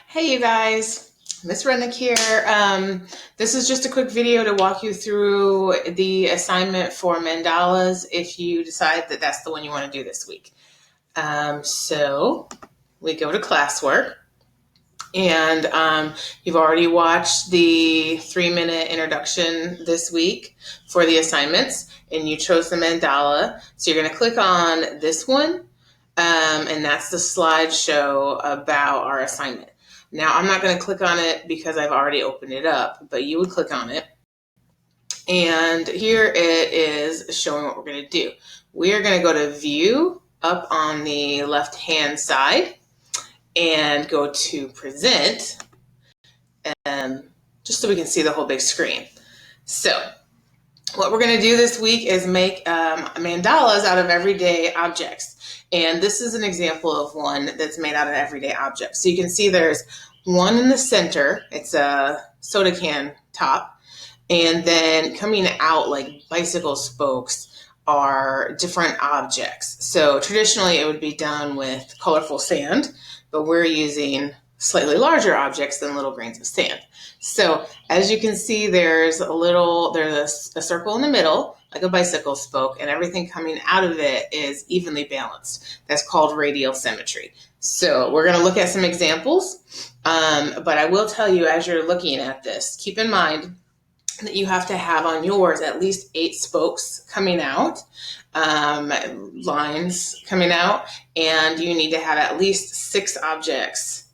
Hey you guys, Miss Rennick here. This is just a quick video to walk you through the assignment for Mandalas if you decide that that's the one you want to do this week. So we go to classwork, and you've already watched the 3-minute introduction this week for the assignments, and you chose the mandala. So you're going to click on this one, and that's the slideshow about our assignment. Now, I'm not going to click on it because I've already opened it up, but you would click on it. And here it is showing what we're going to do. We're going to go to View up on the left-hand side and go to Present, just so we can see the whole big screen. So what we're going to do this week is make mandalas out of everyday objects. And this is an example of one that's made out of everyday objects. So you can see there's one in the center. It's a soda can top. And then coming out like bicycle spokes are different objects. So traditionally it would be done with colorful sand, but we're using slightly larger objects than little grains of sand. So as you can see, there's a circle in the middle, like a bicycle spoke, and everything coming out of it is evenly balanced. That's called radial symmetry. So we're going to look at some examples, but I will tell you as you're looking at this, keep in mind that you have to have on yours at least 8 spokes coming out, lines coming out, and you need to have at least 6 objects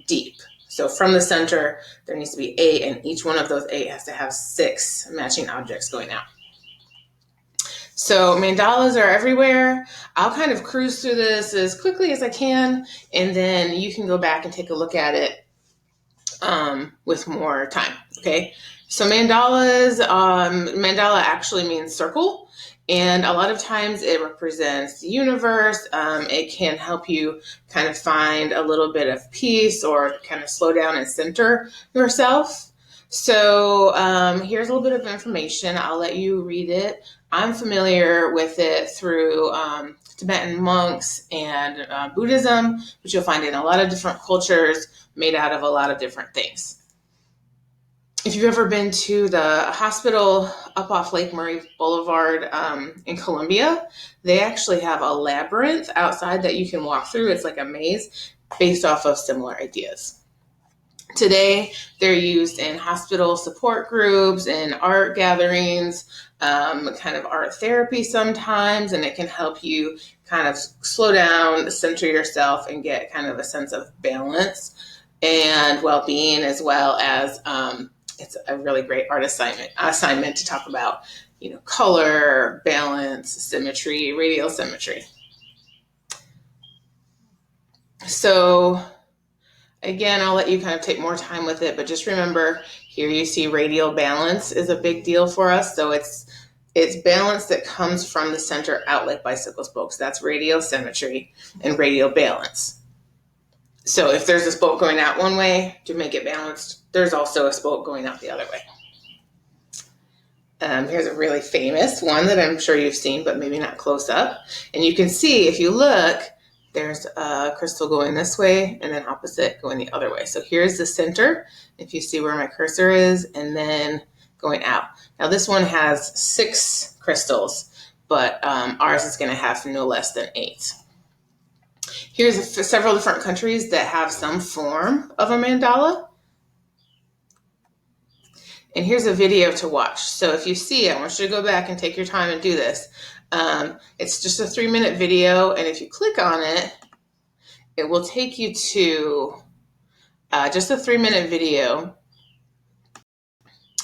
deep. So from the center, there needs to be 8, and each one of those 8 has to have 6 matching objects going out. So mandalas are everywhere. I'll kind of cruise through this as quickly as I can, and then you can go back and take a look at it with more time, okay? So mandalas, mandala actually means circle, and a lot of times it represents the universe. It can help you kind of find a little bit of peace or kind of slow down and center yourself. So here's a little bit of information. I'll let you read it. I'm familiar with it through Tibetan monks and Buddhism, which you'll find in a lot of different cultures made out of a lot of different things. If you've ever been to the hospital up off Lake Murray Boulevard in Columbia, they actually have a labyrinth outside that you can walk through. It's like a maze based off of similar ideas. Today, they're used in hospital support groups and art gatherings, kind of art therapy sometimes, and it can help you kind of slow down, center yourself, and get kind of a sense of balance and well-being, as well as it's a really great art assignment to talk about, color, balance, symmetry, radial symmetry. So again, I'll let you kind of take more time with it, but just remember here you see radial balance is a big deal for us. So it's balance that comes from the center out like bicycle spokes. That's radial symmetry and radial balance. So if there's a spoke going out one way to make it balanced, there's also a spoke going out the other way. Here's a really famous one that I'm sure you've seen, but maybe not close up. And you can see, if you look, there's a crystal going this way and then opposite going the other way. So here's the center, if you see where my cursor is, and then going out. Now this one has 6 crystals, but ours is going to have no less than 8. Here's several different countries that have some form of a mandala. And here's a video to watch. So if you see, I want you to go back and take your time and do this. It's just a 3-minute video, and if you click on it, it will take you to just a 3-minute video.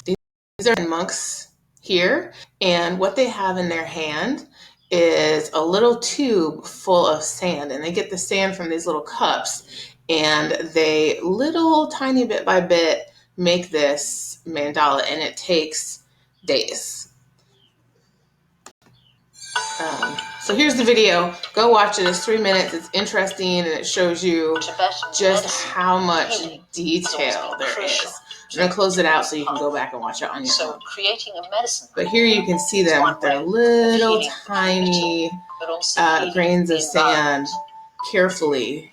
These are monks here, and what they have in their hand is a little tube full of sand, and they get the sand from these little cups, and they little tiny bit by bit make this mandala, and it takes days. So here's the video. Go watch it. It's 3 minutes. It's interesting, and it shows you just how much detail there is. I'm going to close it out so you can go back and watch it on your own. Creating a medicine. But here you can see them with their little tiny grains of sand carefully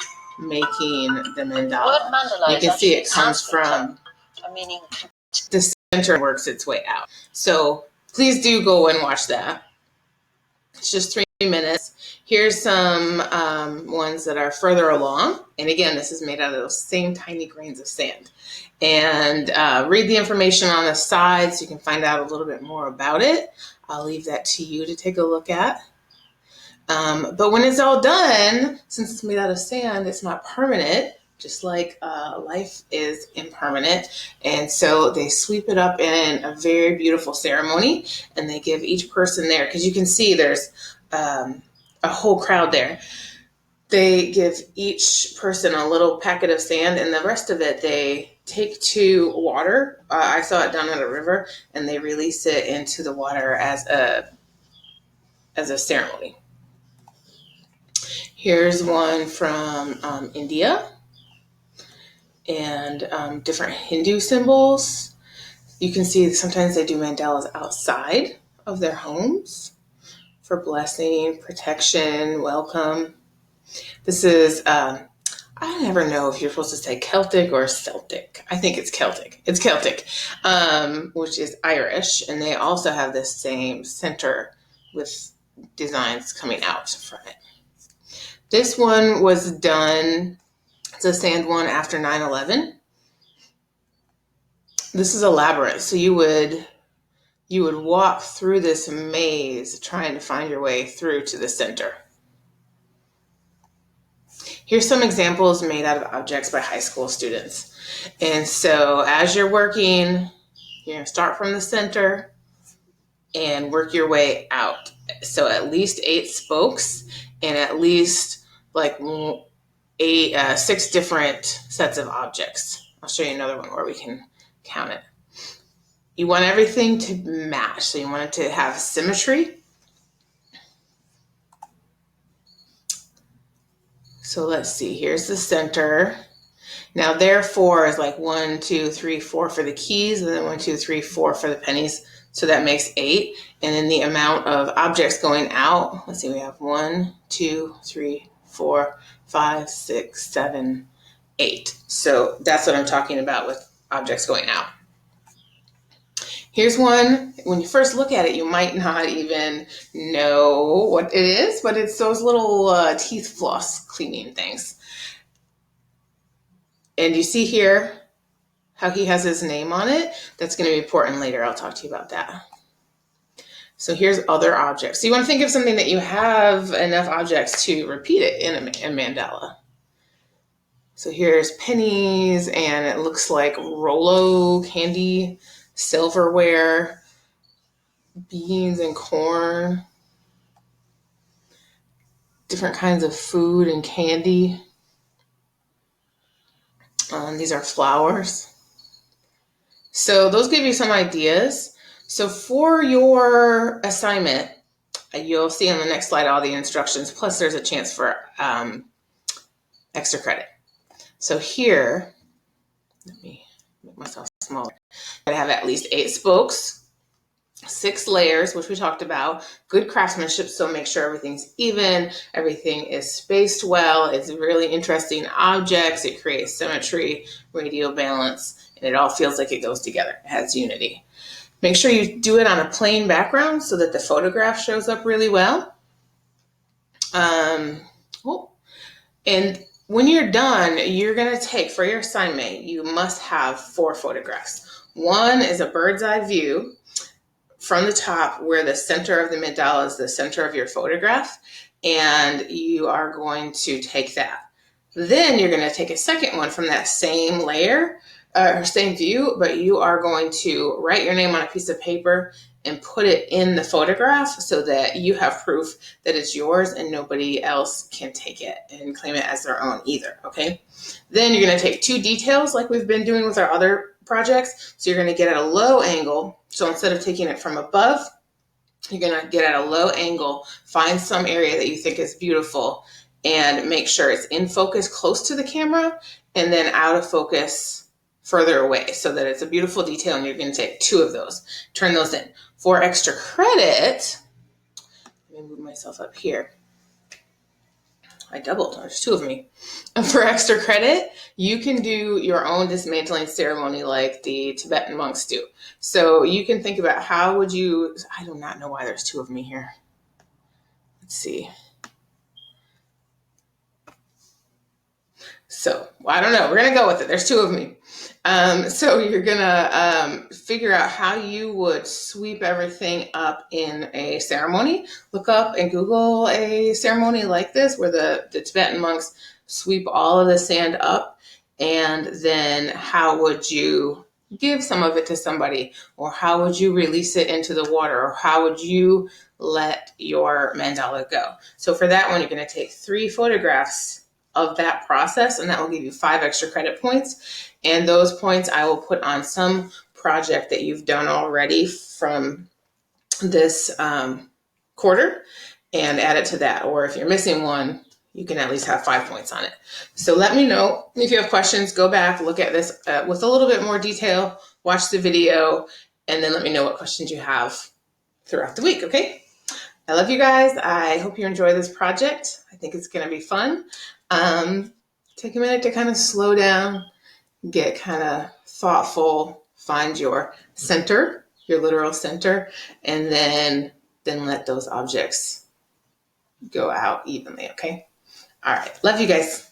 making the mandala. You can see it comes from the center and works its way out. So please do go and watch that. It's just 3 minutes. Here's some ones that are further along. And again, this is made out of those same tiny grains of sand. And read the information on the side so you can find out a little bit more about it. I'll leave that to you to take a look at. But when it's all done, since it's made out of sand, it's not permanent, just like life is impermanent. And so they sweep it up in a very beautiful ceremony, and they give each person there, because you can see there's a whole crowd there. They give each person a little packet of sand, and the rest of it they take to water. I saw it down at a river, and they release it into the water as a ceremony. Here's one from India, and different Hindu symbols. You can see sometimes they do mandalas outside of their homes for blessing, protection, welcome. This is, I never know if you're supposed to say Celtic or Celtic. I think it's Celtic. It's Celtic, which is Irish, and they also have this same center with designs coming out from it. This one was done, it's a sand one after 9/11. This is a labyrinth. So you would walk through this maze trying to find your way through to the center. Here's some examples made out of objects by high school students. And so as you're working, you're going to start from the center and work your way out. So at least 8 spokes and at least like 6 different sets of objects. I'll show you another one where we can count it. You want everything to match. So you want it to have symmetry. So let's see, here's the center. Now therefore is like 1, 2, 3, 4 for the keys, and then 1, 2, 3, 4 for the pennies. So that makes 8. And then the amount of objects going out, let's see, we have 1, 2, 3, 4, 5, 6, 7, 8. So that's what I'm talking about with objects going out. Here's one. When you first look at it, you might not even know what it is, but it's those little teeth floss cleaning things. And you see here how he has his name on it. That's going to be important later. I'll talk to you about that. So here's other objects. So you want to think of something that you have enough objects to repeat it in a mandala. So here's pennies, and it looks like Rolo candy, silverware, beans and corn, different kinds of food and candy. These are flowers. So those give you some ideas. So for your assignment, you'll see on the next slide all the instructions, plus there's a chance for extra credit. So here, let me make myself smaller. I have at least 8 spokes, 6 layers, which we talked about, good craftsmanship, so make sure everything's even, everything is spaced well, it's really interesting objects, it creates symmetry, radial balance, and it all feels like it goes together, it has unity. Make sure you do it on a plain background so that the photograph shows up really well. And when you're done, you're going to take, for your assignment, you must have 4 photographs. One is a bird's eye view from the top where the center of the mandala is the center of your photograph, and you are going to take that. Then you're going to take a second one from that same layer, or same view, but you are going to write your name on a piece of paper and put it in the photograph so that you have proof that it's yours and nobody else can take it and claim it as their own either, okay? Then you're going to take 2 details like we've been doing with our other projects. So you're going to get at a low angle. So instead of taking it from above, you're going to get at a low angle, find some area that you think is beautiful, and make sure it's in focus close to the camera and then out of focus further away so that it's a beautiful detail, and you're going to take 2 of those, turn those in. For extra credit, let me move myself up here. I doubled. There's two of me. And for extra credit, you can do your own dismantling ceremony like the Tibetan monks do. So you can think about how would you, I do not know why there's two of me here. Let's see. So I don't know. We're going to go with it. There's two of me. So you're going to figure out how you would sweep everything up in a ceremony. Look up and Google a ceremony like this where the Tibetan monks sweep all of the sand up. And then how would you give some of it to somebody? Or how would you release it into the water? Or how would you let your mandala go? So for that one, you're going to take 3 photographs of that process, and that will give you 5 extra credit points. And those points I will put on some project that you've done already from this quarter and add it to that. Or if you're missing one, you can at least have 5 points on it. So let me know if you have questions. Go back, look at this with a little bit more detail, watch the video, and then let me know what questions you have throughout the week, okay? I love you guys. I hope you enjoy this project. I think it's going to be fun. Take a minute to kind of slow down, get kind of thoughtful, find your center, your literal center, and then let those objects go out evenly, okay? All right. Love you guys.